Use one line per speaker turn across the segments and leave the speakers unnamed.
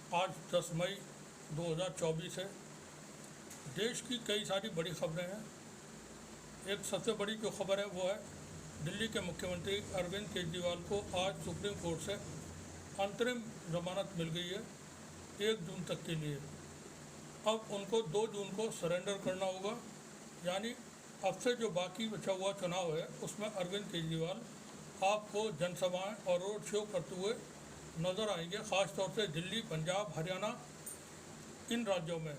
आज 10 मई 2024 है। देश की कई सारी बड़ी खबरें हैं। एक सबसे बड़ी जो खबर है वो है दिल्ली के मुख्यमंत्री अरविंद केजरीवाल को आज सुप्रीम कोर्ट से अंतरिम जमानत मिल गई है 1 जून तक के लिए। अब उनको 2 जून को सरेंडर करना होगा, यानी अब से जो बाकी बचा हुआ चुनाव है उसमें अरविंद केजरीवाल आपको जनसभाएं और रोड शो करते हुए नज़र आएंगे। ख़ासतौर से दिल्ली, पंजाब, हरियाणा, इन राज्यों में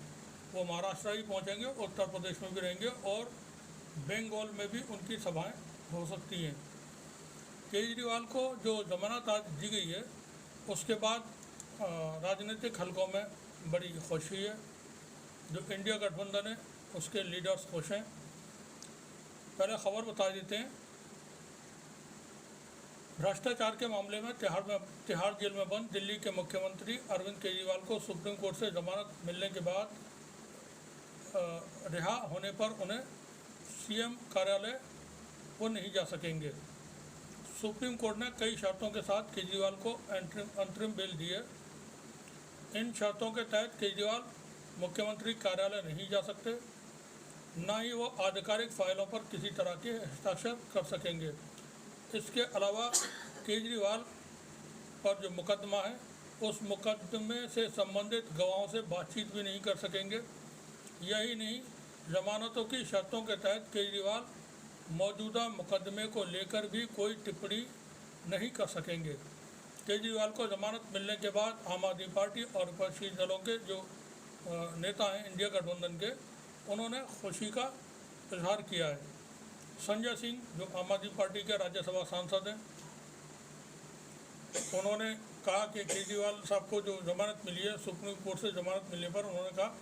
वो महाराष्ट्र ही पहुंचेंगे, उत्तर प्रदेश में भी रहेंगे और बंगाल में भी उनकी सभाएं हो सकती हैं। केजरीवाल को जो जमानत आज दी गई है उसके बाद राजनीतिक हलकों में बड़ी खुशी है। जो इंडिया गठबंधन है उसके लीडर्स खुश हैं। पहले खबर बता देते हैं। भ्रष्टाचार के मामले में तिहाड़ जेल में बंद दिल्ली के मुख्यमंत्री अरविंद केजरीवाल को सुप्रीम कोर्ट से जमानत मिलने के बाद रिहा होने पर उन्हें सीएम कार्यालय वो नहीं जा सकेंगे। सुप्रीम कोर्ट ने कई शर्तों के साथ केजरीवाल को अंतरिम बेल दी है। इन शर्तों के तहत केजरीवाल मुख्यमंत्री कार्यालय नहीं जा सकते, न ही वो आधिकारिक फाइलों पर किसी तरह के हस्ताक्षर कर सकेंगे। इसके अलावा केजरीवाल पर जो मुकदमा है उस मुकदमे से संबंधित गवाहों से बातचीत भी नहीं कर सकेंगे। यही नहीं, जमानतों की शर्तों के तहत केजरीवाल मौजूदा मुकदमे को लेकर भी कोई टिप्पणी नहीं कर सकेंगे। केजरीवाल को जमानत मिलने के बाद आम आदमी पार्टी और विपक्षी दलों के जो नेता हैं इंडिया गठबंधन के, उन्होंने खुशी का इजहार किया है। संजय सिंह जो आम आदमी पार्टी के राज्यसभा सांसद हैं, उन्होंने कहा कि केजरीवाल साहब को जो जमानत मिली है सुप्रीम कोर्ट से जमानत मिलने पर, उन्होंने कहा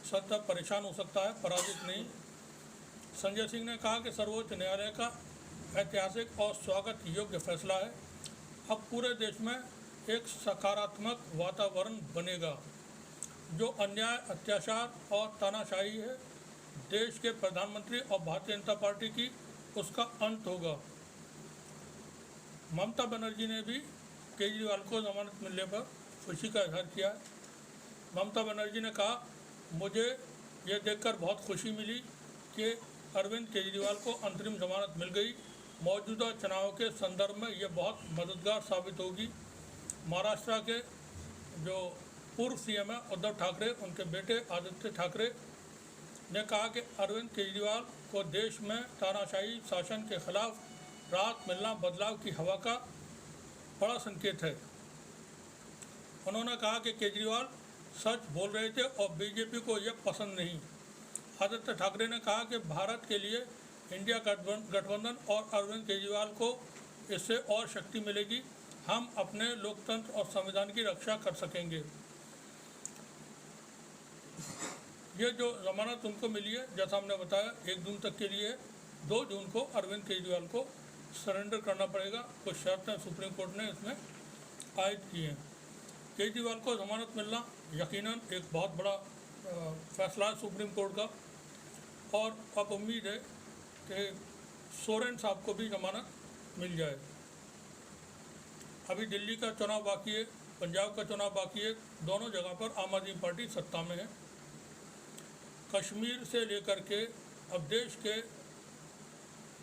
सत्ता परेशान हो सकता है, पराजित नहीं। संजय सिंह ने कहा कि सर्वोच्च न्यायालय का ऐतिहासिक और स्वागत योग्य फैसला है। अब पूरे देश में एक सकारात्मक वातावरण बनेगा। जो अन्याय, अत्याचार और तानाशाही है देश के प्रधानमंत्री और भारतीय जनता पार्टी की, उसका अंत होगा। ममता बनर्जी ने भी केजरीवाल को जमानत मिलने पर खुशी का इजहार किया है। ममता बनर्जी ने कहा, मुझे ये देखकर बहुत खुशी मिली कि अरविंद केजरीवाल को अंतरिम जमानत मिल गई। मौजूदा चुनाव के संदर्भ में ये बहुत मददगार साबित होगी। महाराष्ट्र के जो पूर्व सीएम है उद्धव ठाकरे, उनके बेटे आदित्य ठाकरे ने कहा कि अरविंद केजरीवाल को देश में तानाशाही शासन के खिलाफ राहत मिलना बदलाव की हवा का बड़ा संकेत है। उन्होंने कहा कि केजरीवाल सच बोल रहे थे और बीजेपी को यह पसंद नहीं। आदित्य ठाकरे ने कहा कि भारत के लिए इंडिया गठबंधन और अरविंद केजरीवाल को इससे और शक्ति मिलेगी। हम अपने लोकतंत्र और संविधान की रक्षा कर सकेंगे। ये जो जमानत उनको मिली है, जैसा हमने बताया, 1 जून तक के लिए। 2 जून को अरविंद केजरीवाल को सरेंडर करना पड़ेगा। कुछ शर्तें सुप्रीम कोर्ट ने इसमें आयद की हैं। केजरीवाल को जमानत मिलना यकीनन एक बहुत बड़ा फैसला है सुप्रीम कोर्ट का, और अब उम्मीद है कि सोरेन साहब को भी जमानत मिल जाए। अभी दिल्ली का चुनाव बाकी है, पंजाब का चुनाव बाकी है। दोनों जगह पर आम आदमी पार्टी सत्ता में है। कश्मीर से लेकर के अब देश के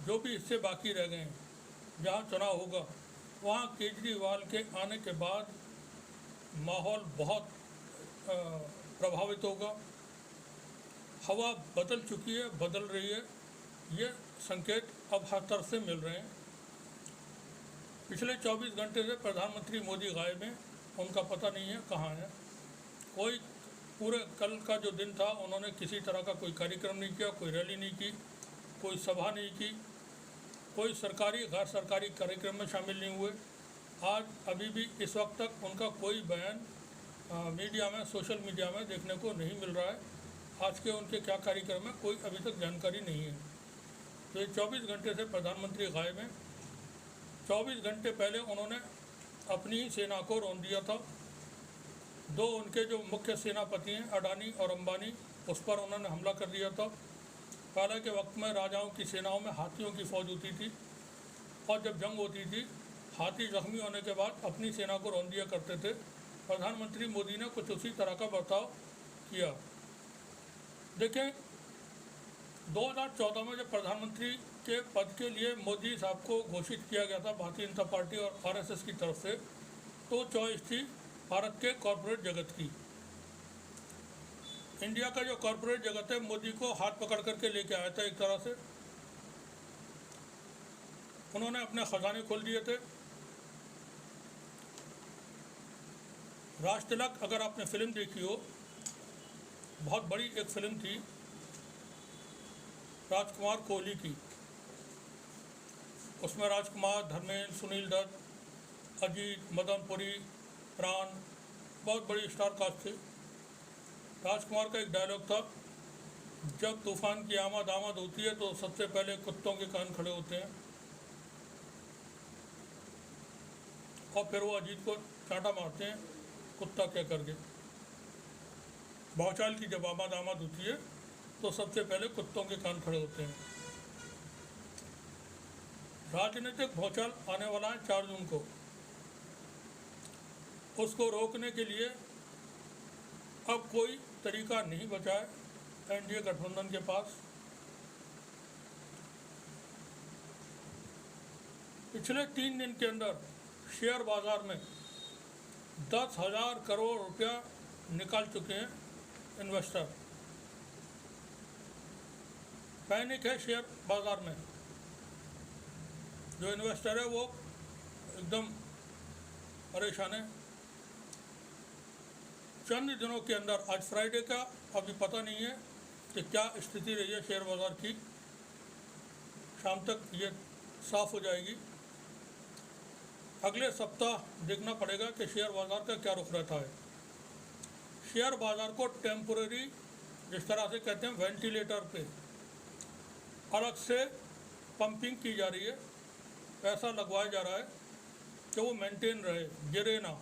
जो भी हिस्से बाकी रह गए हैं जहाँ चुनाव होगा, वहाँ केजरीवाल के आने के बाद माहौल बहुत प्रभावित होगा। हवा बदल चुकी है, बदल रही है। ये संकेत अब हर तरफ से मिल रहे हैं। पिछले 24 घंटे से प्रधानमंत्री मोदी गायब हैं, उनका पता नहीं है कहाँ है। कोई पूरे कल का जो दिन था उन्होंने किसी तरह का कोई कार्यक्रम नहीं किया, कोई रैली नहीं की, कोई सभा नहीं की, कोई सरकारी गैर सरकारी कार्यक्रम में शामिल नहीं हुए। आज अभी भी इस वक्त तक उनका कोई बयान मीडिया में, सोशल मीडिया में देखने को नहीं मिल रहा है। आज के उनके क्या कार्यक्रम है कोई अभी तक जानकारी नहीं है। तो ये 24 घंटे से प्रधानमंत्री गायब हैं। 24 घंटे पहले उन्होंने अपनी ही सेना को रौंद दिया था। 2 उनके जो मुख्य सेनापति हैं अडानी और अंबानी, उस पर उन्होंने हमला कर दिया था। पहले के वक्त में राजाओं की सेनाओं में हाथियों की फौज होती थी और जब जंग होती थी हाथी जख्मी होने के बाद अपनी सेना को रौंद दिया करते थे प्रधानमंत्री मोदी ने कुछ उसी तरह का बर्ताव किया। देखें, 2014 में जब प्रधानमंत्री के पद के लिए मोदी साहब को घोषित किया गया था भारतीय जनता पार्टी और आरएसएस की तरफ से, तो चॉइस थी भारत के कॉरपोरेट जगत की। इंडिया का जो कॉरपोरेट जगत है मोदी को हाथ पकड़ करके लेके आया था। एक तरह से उन्होंने अपने खजाने खोल दिए थे। राज तिलक, अगर आपने फिल्म देखी हो, बहुत बड़ी एक फिल्म थी राजकुमार कोहली की। उसमें राजकुमार, धर्मेंद्र, सुनील दत्त, अजीत, मदन पुरी, प्राण, बहुत बड़ी स्टार कास्ट थी। राजकुमार का एक डायलॉग था, जब तूफान की आमद होती है तो सबसे पहले कुत्तों के कान खड़े होते हैं, और फिर वो अजीत को चांटा मारते हैं कुत्ता कह करके। भौचाल की जब आमद होती है तो सबसे पहले कुत्तों के कान खड़े होते हैं। राजनीतिक भौचाल आने वाला है 4 जून को। उसको रोकने के लिए अब कोई तरीका नहीं बचा है एनडीए गठबंधन के पास। पिछले 3 दिन के अंदर शेयर बाजार में 10,000 करोड़ रुपया निकाल चुके हैं इन्वेस्टर। पैनिक है शेयर बाजार में। जो इन्वेस्टर है वो एकदम परेशान है। चंद दिनों के अंदर, आज फ्राइडे का अभी पता नहीं है कि क्या स्थिति रही है शेयर बाजार की, शाम तक ये साफ हो जाएगी। अगले सप्ताह देखना पड़ेगा कि शेयर बाजार का क्या रुख रहता है। शेयर बाजार को टेम्पोरेरी, जिस तरह से कहते हैं वेंटिलेटर पे अलग से पंपिंग की जा रही है, पैसा लगवाया जा रहा है कि वो मेंटेन रहे, गिरे ना।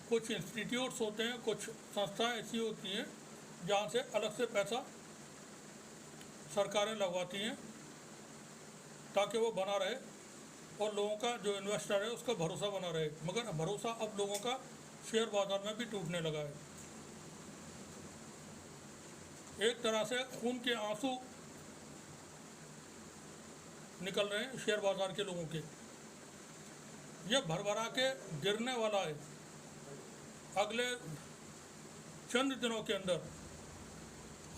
कुछ इंस्टीट्यूट्स होते हैं, कुछ संस्थाएं ऐसी होती हैं जहाँ से अलग से पैसा सरकारें लगवाती हैं ताकि वो बना रहे और लोगों का, जो इन्वेस्टर है, उसका भरोसा बना रहे। मगर भरोसा अब लोगों का शेयर बाजार में भी टूटने लगा है। एक तरह से खून के आंसू निकल रहे हैं शेयर बाजार के लोगों के। ये भरभरा के गिरने वाला है। अगले चंद दिनों के अंदर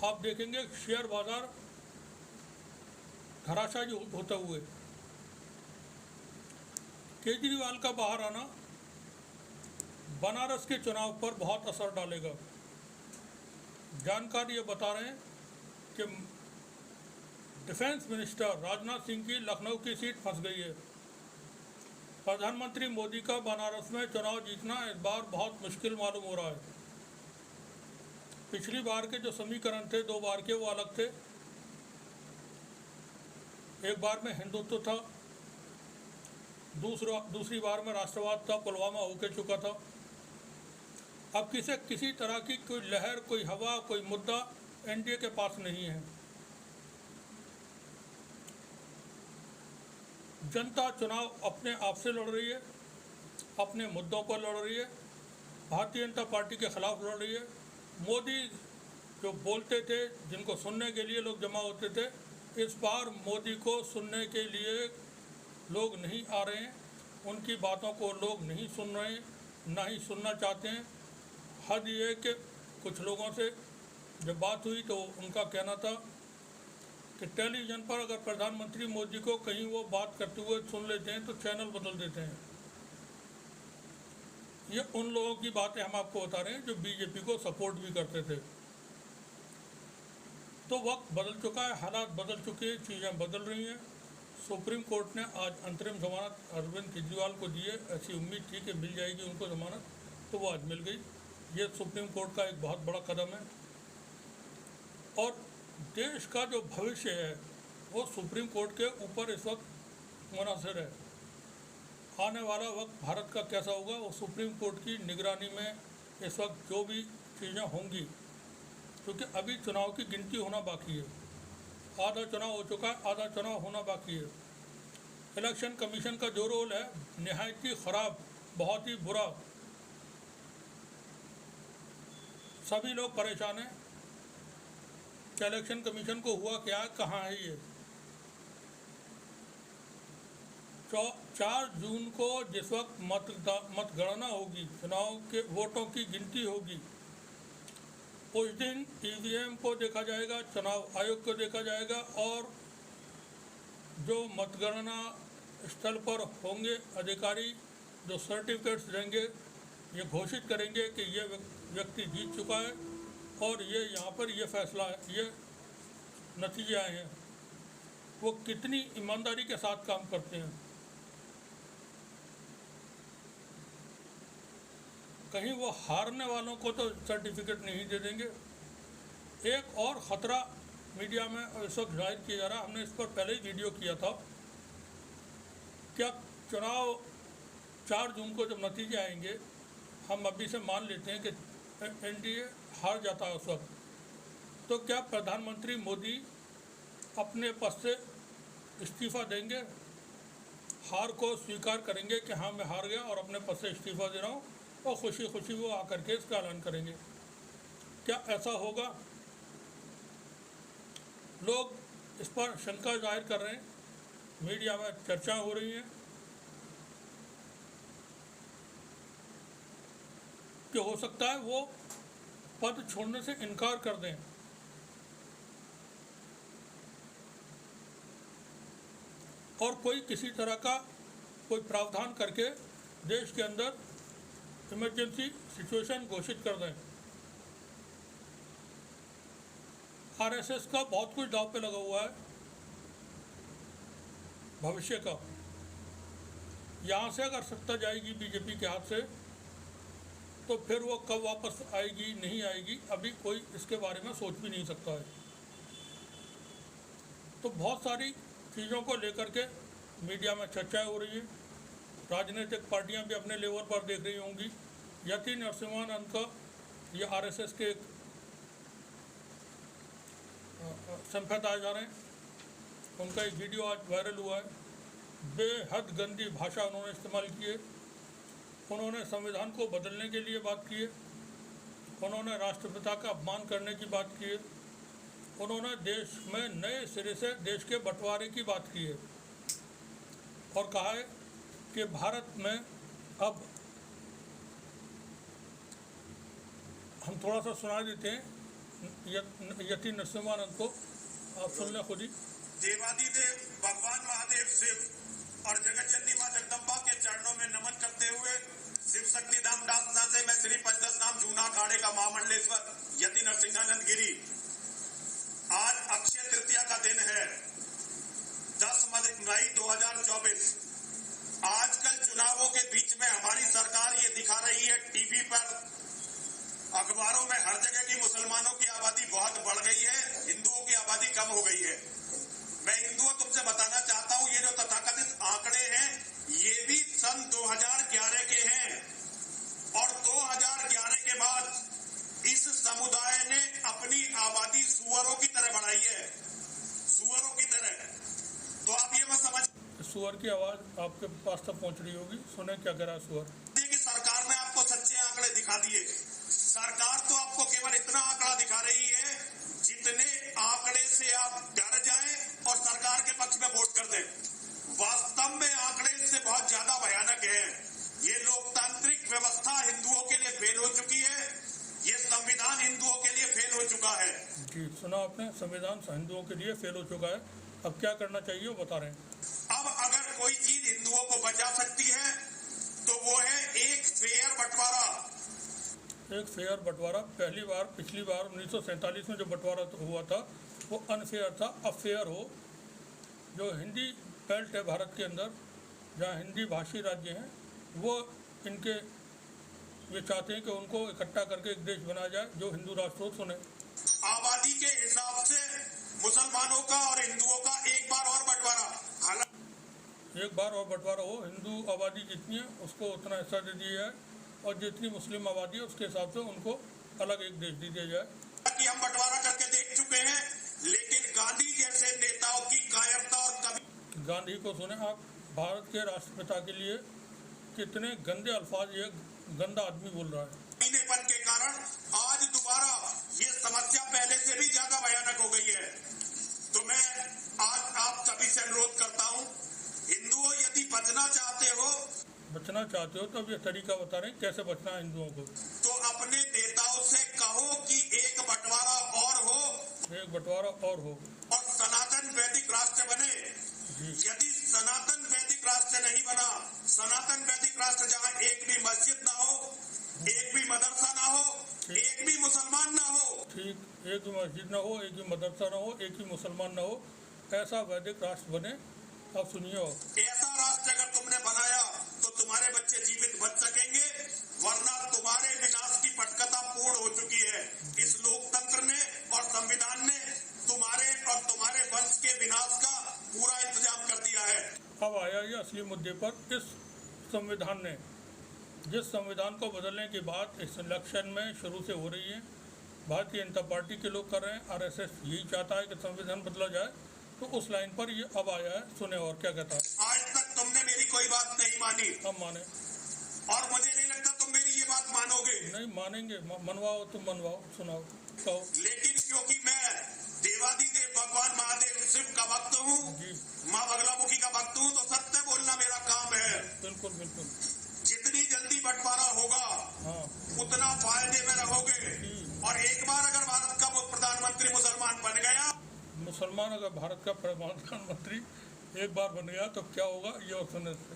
आप देखेंगे शेयर बाजार धराशायी होते हुए। केजरीवाल का बाहर आना बनारस के चुनाव पर बहुत असर डालेगा। जानकार ये बता रहे हैं कि डिफेंस मिनिस्टर राजनाथ सिंह की लखनऊ की सीट फंस गई है। प्रधानमंत्री मोदी का बनारस में चुनाव जीतना इस बार बहुत मुश्किल मालूम हो रहा है। पिछली बार के जो समीकरण थे 2 बार के, वो अलग थे। एक बार में हिंदुत्व था, दूसरी बार में राष्ट्रवाद था, पुलवामा होके चुका था। अब किसी तरह की कोई लहर, कोई हवा, कोई मुद्दा एनडीए के पास नहीं है। जनता चुनाव अपने आप से लड़ रही है, अपने मुद्दों पर लड़ रही है, भारतीय जनता पार्टी के खिलाफ लड़ रही है। मोदी जो बोलते थे, जिनको सुनने के लिए लोग जमा होते थे, इस बार मोदी को सुनने के लिए लोग नहीं आ रहे हैं। उनकी बातों को लोग नहीं सुन रहे हैं, ना ही सुनना चाहते हैं। हद ये कि कुछ लोगों से जब बात हुई तो उनका कहना था कि टेलीविज़न पर अगर प्रधानमंत्री मोदी को कहीं वो बात करते हुए सुन लेते हैं तो चैनल बदल देते हैं। ये उन लोगों की बातें हम आपको बता रहे हैं जो बीजेपी को सपोर्ट भी करते थे। तो वक्त बदल चुका है, हालात बदल चुके हैं, चीज़ें बदल रही हैं। सुप्रीम कोर्ट ने आज अंतरिम जमानत अरविंद केजरीवाल को दी है। ऐसी उम्मीद थी कि मिल जाएगी उनको जमानत, तो वो आज मिल गई। ये सुप्रीम कोर्ट का एक बहुत बड़ा कदम है। और देश का जो भविष्य है वो सुप्रीम कोर्ट के ऊपर इस वक्त मुनहसर है। आने वाला वक्त भारत का कैसा होगा वो सुप्रीम कोर्ट की निगरानी में इस वक्त जो भी चीज़ें होंगी, क्योंकि अभी चुनाव की गिनती होना बाकी है। आधा चुनाव हो चुका है, आधा चुनाव होना बाकी है। इलेक्शन कमीशन का जो रोल है निहायत ही ख़राब, बहुत ही बुरा सभी लोग परेशान हैं कि इलेक्शन कमीशन को हुआ क्या, कहाँ है ये। 4 जून को जिस वक्त मतगणना होगी, चुनाव के वोटों की गिनती होगी, उस दिन ईवीएम को देखा जाएगा, चुनाव आयोग को देखा जाएगा और जो मतगणना स्थल पर होंगे अधिकारी जो सर्टिफिकेट्स देंगे, ये घोषित करेंगे कि ये व्यक्ति जीत चुका है और ये यहाँ पर ये फैसला है, ये नतीजे आए हैं। वो कितनी ईमानदारी के साथ काम करते हैं। कहीं वो हारने वालों को तो सर्टिफिकेट नहीं दे देंगे। एक और ख़तरा मीडिया में इस वक्त जाहिर किया जा रहा है, हमने इस पर पहले ही वीडियो किया था। क्या चुनाव 4 जून को जब नतीजे आएंगे, हम अभी से मान लेते हैं कि एनडीए हार जाता है उस वक्त, तो क्या प्रधानमंत्री मोदी अपने पद से इस्तीफ़ा देंगे, हार को स्वीकार करेंगे कि हाँ मैं हार गया और अपने पद से इस्तीफ़ा दे रहा हूँ, और खुशी खुशी वो आकर के इसका ऐलान करेंगे? क्या ऐसा होगा? लोग इस पर शंका जाहिर कर रहे हैं, मीडिया में चर्चा हो रही है कि हो सकता है वो पद छोड़ने से इनकार कर दें और कोई किसी तरह का कोई प्रावधान करके देश के अंदर इमरजेंसी सिचुएशन घोषित कर दें। आरएसएस का बहुत कुछ दांव पे लगा हुआ है भविष्य का। यहाँ से अगर सत्ता जाएगी बीजेपी के हाथ से, तो फिर वो कब वापस आएगी नहीं आएगी, अभी कोई इसके बारे में सोच भी नहीं सकता है। तो बहुत सारी चीज़ों को लेकर के मीडिया में चर्चाएं हो रही हैं। राजनीतिक पार्टियां भी अपने लेवल पर देख रही होंगी। यति नरसिम्हानंद का ये आरएसएस के संपादक जा रहे हैं, उनका एक वीडियो आज वायरल हुआ है। बेहद गंदी भाषा उन्होंने इस्तेमाल की है। उन्होंने संविधान को बदलने के लिए बात की है, उन्होंने राष्ट्रपिता का अपमान करने की बात की है, उन्होंने देश में नए सिरे से देश के बंटवारे की बात की है और कहा है कि भारत में अब हम थोड़ा सा सुना देते हैं यति नरसिम्हानंद को, आप सुन लें खुद ही।
देवादिदेव भगवान महादेव शिव और जगतजननी मां जगदम्बा के चरणों में नमन करते हुए शिव शक्ति धाम डासना से मैं श्री पंचदश नाम जूना अखाड़े का महामंडलेश्वर यति नरसिंहानंद गिरी, आज अक्षय तृतीया का दिन है, 10 मई 2024। आजकल चुनावों के बीच में हमारी सरकार ये दिखा रही है टीवी पर, अखबारों में, हर जगह की मुसलमानों की आबादी बहुत बढ़ गई है, हिंदुओं की आबादी कम हो गई है। मैं हिंदुओं तुमसे बताना चाहता हूं, ये जो तथाकथित आंकड़े हैं ये भी सन 2011 के हैं और 2011 के बाद इस समुदाय ने अपनी आबादी सुअरों की तरह बढ़ाई है, सुअरों की तरह। तो आप ये मत समझ,
सुअर की आवाज आपके पास तक पहुंच रही होगी, सुने क्या करा सुअर।
कि सरकार ने आपको सच्चे आंकड़े दिखा दिए। सरकार तो आपको केवल इतना आंकड़ा दिखा रही है जितने आंकड़े से आप डर जाएं और सरकार के पक्ष में वोट कर दें। वास्तव में आंकड़े इससे बहुत ज्यादा भयानक है। ये लोकतांत्रिक व्यवस्था हिंदुओं के लिए फेल हो चुकी है, ये संविधान हिंदुओं के लिए फेल हो चुका है।
जी सुना आपने, संविधान हिंदुओं के लिए फेल हो चुका है। अब क्या करना चाहिए वो बता रहे हैं।
अब अगर कोई चीज हिंदुओं को बचा सकती है तो वो है एक फेयर बंटवारा।
एक फेयर बंटवारा। पिछली बार 1947 में जो बंटवारा हुआ था वो अनफेयर था। अब फेयर हो, जो हिंदी बेल्ट है भारत के अंदर, जहाँ हिंदी भाषी राज्य हैं, वो इनके ये चाहते हैं कि उनको इकट्ठा करके एक देश बनाया जाए जो हिंदू राष्ट्र हो। सुने,
आबादी के हिसाब से मुसलमानों का और हिंदुओं का एक बार और बंटवारा,
एक बार और बंटवारा हो, हिंदू आबादी जितनी है उसको उतना हिस्सा दे दिया जाए और जितनी मुस्लिम आबादी है उसके हिसाब से उनको अलग एक देश दे दिया जाए।
कि हम बंटवारा करके देख चुके हैं, लेकिन गांधी जैसे नेताओं की कायरता और कभी,
गांधी को सुने आप, भारत के राष्ट्रपिता के लिए कितने गंदे अल्फाज ये गंदा आदमी बोल रहा है।
मीनेपन के कारण आज दोबारा ये समस्या पहले से भी ज्यादा भयानक हो गई है। तो मैं आज आप सभी से अनुरोध करता हूं, हिंदुओं यदि बचना चाहते हो
तो अब ये तरीका बता रहे हैं कैसे बचना है हिंदुओं को।
तो अपने नेताओं से कहो कि एक बंटवारा और हो और सनातन वैदिक राष्ट्र बने। यदि सनातन वैदिक राष्ट्र नहीं बना, सनातन वैदिक राष्ट्र जहां एक भी मस्जिद ना हो, एक भी मदरसा ना हो, एक भी मुसलमान ना हो,
ठीक, एक भी मस्जिद ना हो, एक भी मदरसा ना हो, एक भी मुसलमान ना हो, ऐसा वैदिक राष्ट्र बने। अब सुनिए,
ऐसा राष्ट्र अगर तुमने बनाया तो तुम्हारे बच्चे जीवित बच सकेंगे, वरना तुम्हारे विनाश की पटकथा पूर्ण हो चुकी है। इस लोकतंत्र ने और संविधान ने तुम्हारे वंश के विनाश का पूरा इंतजाम कर दिया है।
अब आया ये असली मुद्दे पर। इस संविधान ने, जिस संविधान को बदलने की बात इस इलेक्शन में शुरू से हो रही है, भारतीय जनता पार्टी के लोग कर रहे हैं, आरएसएस यही चाहता है कि संविधान बदला जाए, तो उस लाइन पर ये अब आया है। सुने और क्या कहता है।
आज तक तुमने मेरी कोई बात नहीं मानी,
अब माने,
और मुझे नहीं लगता तुम मेरी ये बात मानोगे।
नहीं मानेंगे, मनवाओ, तुम मनवाओ, सुनाओ, कहो।
लेकिन क्योंकि मैं देवादिदेव भगवान महादेव शिव का भक्त हूँ, माँ बगलामुखी का भक्त हूँ, तो सत्य बोलना मेरा काम है।
बिल्कुल बिल्कुल।
जितनी जल्दी बंटवारा होगा,
हाँ,
उतना फायदे में रहोगे। और एक बार अगर भारत का प्रधानमंत्री मुसलमान बन गया,
मुसलमान अगर भारत का प्रधानमंत्री एक बार बन गया तो क्या होगा, ये और सुनने से,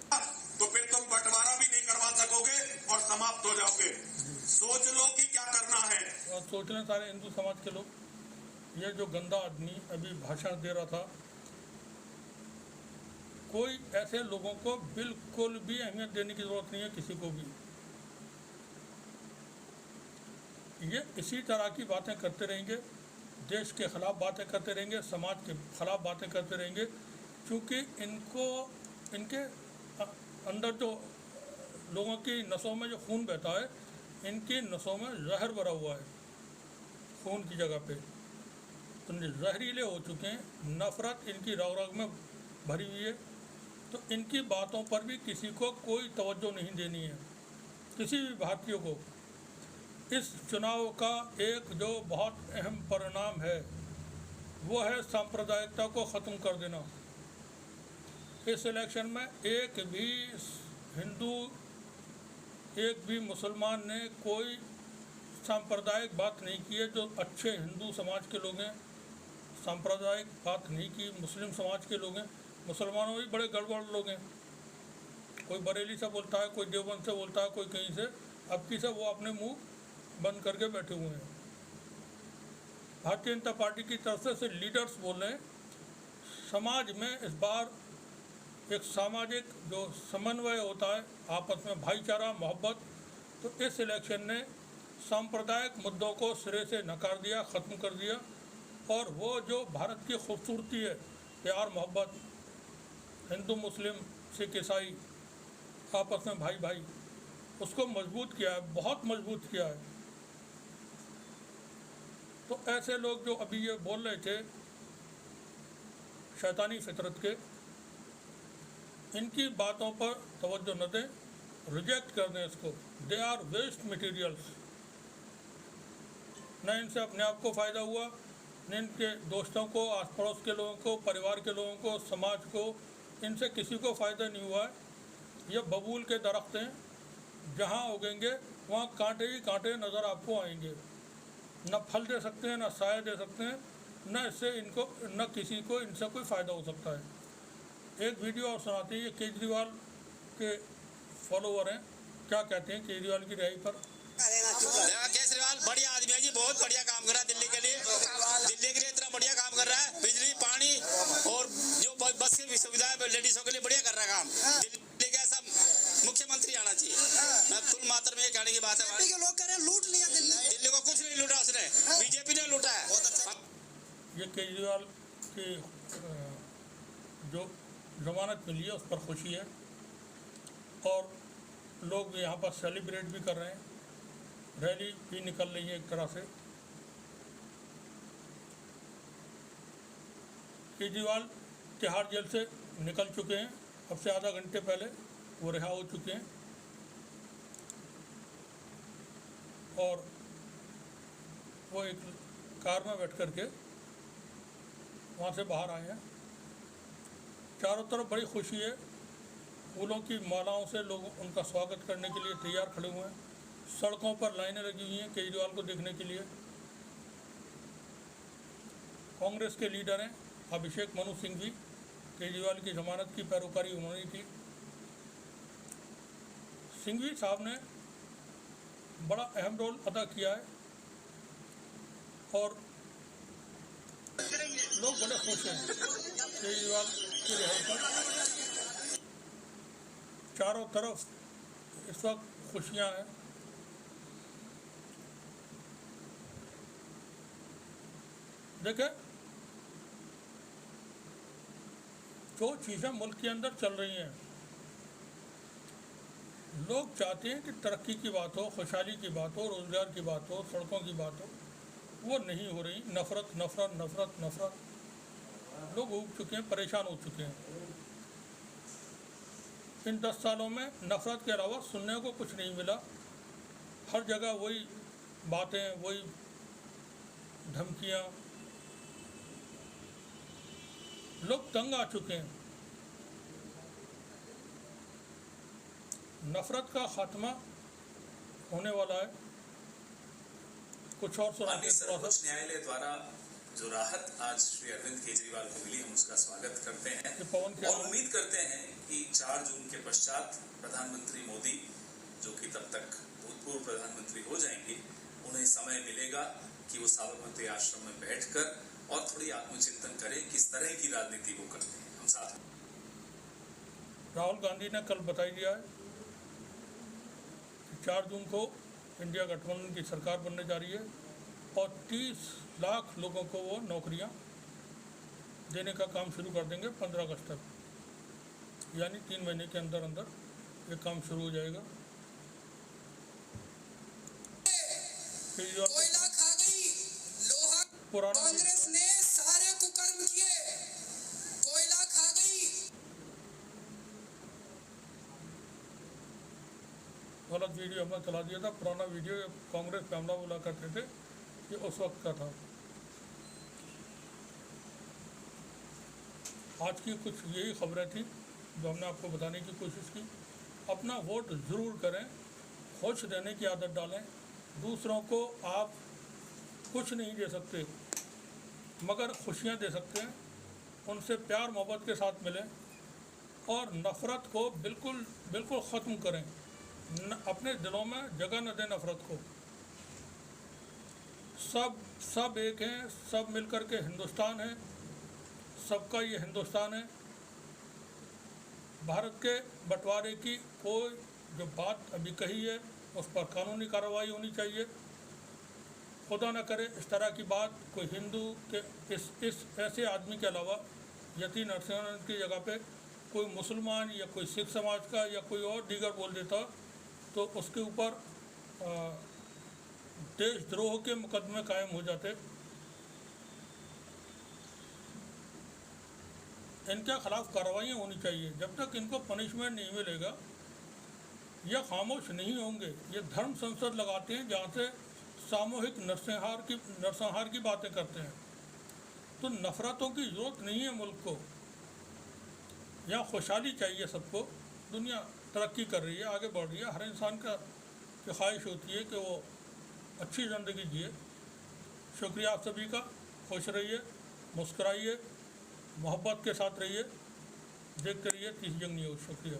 तो फिर तुम बंटवारा भी नहीं करवा सकोगे और समाप्त हो जाओगे। सोच लो कि क्या करना है।
और सोच लें सारे हिंदू समाज के लोग। ये जो गंदा आदमी अभी भाषण दे रहा था, कोई ऐसे लोगों को बिल्कुल भी अहमियत देने की जरूरत नहीं है, किसी को भी। ये इसी तरह की बातें करते रहेंगे, देश के खिलाफ बातें करते रहेंगे, समाज के खिलाफ बातें करते रहेंगे, क्योंकि इनके अंदर जो लोगों की नसों में जो खून बहता है, इनकी नसों में जहर भरा हुआ है खून की जगह पे। तो जहरीले हो चुके हैं, नफरत इनकी रग रग में भरी हुई है। तो इनकी बातों पर भी किसी को कोई तवज्जो नहीं देनी है, किसी भी भारतीय को। इस चुनाव का एक जो बहुत अहम परिणाम है, वो है सांप्रदायिकता को ख़त्म कर देना। इस इलेक्शन में एक भी हिंदू, एक भी मुसलमान ने कोई सांप्रदायिक बात नहीं की है। जो अच्छे हिंदू समाज के लोग हैं, सांप्रदायिक बात नहीं की। मुस्लिम समाज के लोग हैं, मुसलमानों भी बड़े गड़बड़ लोग हैं। कोई बरेली से बोलता है, कोई देवबंद से बोलता है, कोई कहीं से। अब की से वो अपने मुंह बंद करके बैठे हुए हैं। भारतीय जनता पार्टी की तरफ से लीडर्स बोल रहे हैं, समाज में इस बार एक सामाजिक जो समन्वय होता है, आपस में भाईचारा, मोहब्बत, तो इस इलेक्शन ने सांप्रदायिक मुद्दों को सिरे से नकार दिया, ख़त्म कर दिया। और वो जो भारत की खूबसूरती है, प्यार, मोहब्बत, हिंदू मुस्लिम सिख ईसाई आपस में भाई भाई, उसको मजबूत किया है, बहुत मजबूत किया है। तो ऐसे लोग जो अभी ये बोल रहे थे शैतानी फितरत के, इनकी बातों पर तवज्जो न दें, रिजेक्ट कर दें इसको। They are waste materials. न इनसे अपने आप को फ़ायदा हुआ, न इनके दोस्तों को, आस पड़ोस के लोगों को, परिवार के लोगों को, समाज को, इनसे किसी को फ़ायदा नहीं हुआ है। ये बबूल के दरख्त हैं, जहाँ उगेंगे वहाँ कांटे ही कांटे नज़र आपको आएंगे। न फल दे सकते हैं, न साया दे सकते हैं, न इससे इनको, न किसी को इनसे कोई फ़ायदा हो सकता है। एक वीडियो और सुनाते हैं, ये केजरीवाल के फॉलोवर हैं, क्या कहते हैं केजरीवाल की रिहाई पर।
केजरीवाल बढ़िया आदमी है जी, बहुत बढ़िया काम कर रहा है दिल्ली के लिए। दिल्ली के लिए इतना बढ़िया काम कर रहा है, बिजली, पानी और जो बस की सुविधा है लेडीजों के लिए बढ़िया कर रहा है काम। दिल्ली का ऐसा मुख्यमंत्री आना चाहिए। मैं कुल मात्रा में ये कहने की बात है,
के लोग कह रहे हैं लूट लिया
दिल्ली को। कुछ नहीं लूटा उसने, बीजेपी ने लूटा है।
ये केजरीवाल की जो जमानत मिली है उस पर खुशी है, और लोग यहाँ पर सेलिब्रेट भी कर रहे हैं, रैली भी निकल रही है एक तरह से। केजरीवाल तिहाड़ जेल से निकल चुके हैं, अब से आधा घंटे पहले वो रिहा हो चुके हैं। और वो एक कार में बैठ कर के वहाँ से बाहर आए हैं। चारों तरफ बड़ी खुशी है, फूलों की मालाओं से लोग उनका स्वागत करने के लिए तैयार खड़े हुए हैं। सड़कों पर लाइनें लगी हुई हैं केजरीवाल को देखने के लिए। कांग्रेस के लीडर हैं अभिषेक मनु सिंघवी, केजरीवाल की जमानत की पैरोकारी उन्होंने की। सिंघवी साहब ने बड़ा अहम रोल अदा किया है और लोग बड़े खुश हैं केजरीवाल की रिहाई पर। चारों तरफ इस वक्त खुशियां हैं। देखें, जो चीज़ें मुल्क के अंदर चल रही हैं, लोग चाहते हैं कि तरक्की की बात हो, खुशहाली की बात हो, रोज़गार की बात हो, सड़कों की बात हो, वो नहीं हो रही। नफ़रत नफ़रत नफ़रत नफ़रत, लोग उब चुके हैं, परेशान हो चुके हैं। इन 10 सालों में नफ़रत के अलावा सुनने को कुछ नहीं मिला। हर जगह वही बातें, वही धमकियाँ, लोग तंग आ चुके हैं। नफ़रत का खात्मा होने वाला है। कुछ और
माननीय सर्वोच्च न्यायालय द्वारा जो राहत आज श्री अरविंद केजरीवाल को मिली, हम उसका स्वागत करते हैं और उम्मीद करते हैं कि 4 जून के पश्चात प्रधानमंत्री मोदी, जो कि तब तक भूतपूर्व प्रधानमंत्री हो जाएंगे, उन्हें समय मिलेगा कि वो साबरमती आश्रम में बैठकर और थोड़ी आत्मचिंतन करें किस तरह की राजनीति वो करते हैं। हम साथ
राहुल गांधी ने कल बता दिया है कि 4 जून को इंडिया गठबंधन की सरकार बनने जा रही है और 30 लाख लोगों को वो नौकरियां देने का काम शुरू कर देंगे 15 अगस्त तक, यानी 3 महीने के अंदर अंदर ये काम शुरू हो जाएगा।
कोयला खा गई, लोहा,
पुराना
कांग्रेस ने सारे कुकर्म किए, कोयला खा गई।
गलत वीडियो हमने चला दिया था। पुराना वीडियो कांग्रेस पे हमला बोला करते थे, ये उस वक्त का था। आज की कुछ यही खबरें थी जो हमने आपको बताने की कोशिश की। अपना वोट ज़रूर करें, खुश रहने की आदत डालें। दूसरों को आप कुछ नहीं दे सकते मगर खुशियाँ दे सकते हैं। उनसे प्यार मोहब्बत के साथ मिलें और नफ़रत को बिल्कुल बिल्कुल ख़त्म करें। अपने दिलों में जगह न दें नफ़रत को। सब एक हैं, सब मिलकर के हिंदुस्तान है, सबका ये हिंदुस्तान है। भारत के बंटवारे की कोई जो बात अभी कही है उस पर कानूनी कार्रवाई होनी चाहिए। खुदा न करे इस तरह की बात कोई हिंदू के इस ऐसे आदमी के अलावा यति नरसिम्हन की जगह पे कोई मुसलमान या कोई सिख समाज का या कोई और दीगर बोल देता तो उसके ऊपर देशद्रोह के मुकदमे कायम हो जाते। इनके खिलाफ कार्रवाइयाँ होनी चाहिए। जब तक इनको पनिशमेंट नहीं मिलेगा यह खामोश नहीं होंगे। ये धर्म संसद लगाते हैं जहाँ से सामूहिक नरसंहार की बातें करते हैं। तो नफ़रतों की ज़रूरत नहीं है मुल्क को। यहाँ खुशहाली चाहिए सबको। दुनिया तरक्की कर रही है, आगे बढ़ रही है। हर इंसान का ख्वाहिश होती है कि वो अच्छी ज़िंदगी जिए। शुक्रिया आप सभी का। खुश रहिए, मुस्कुराइए, मोहब्बत के साथ रहिए। देखते रहिए 30 जंग न्यूज़। शुक्रिया।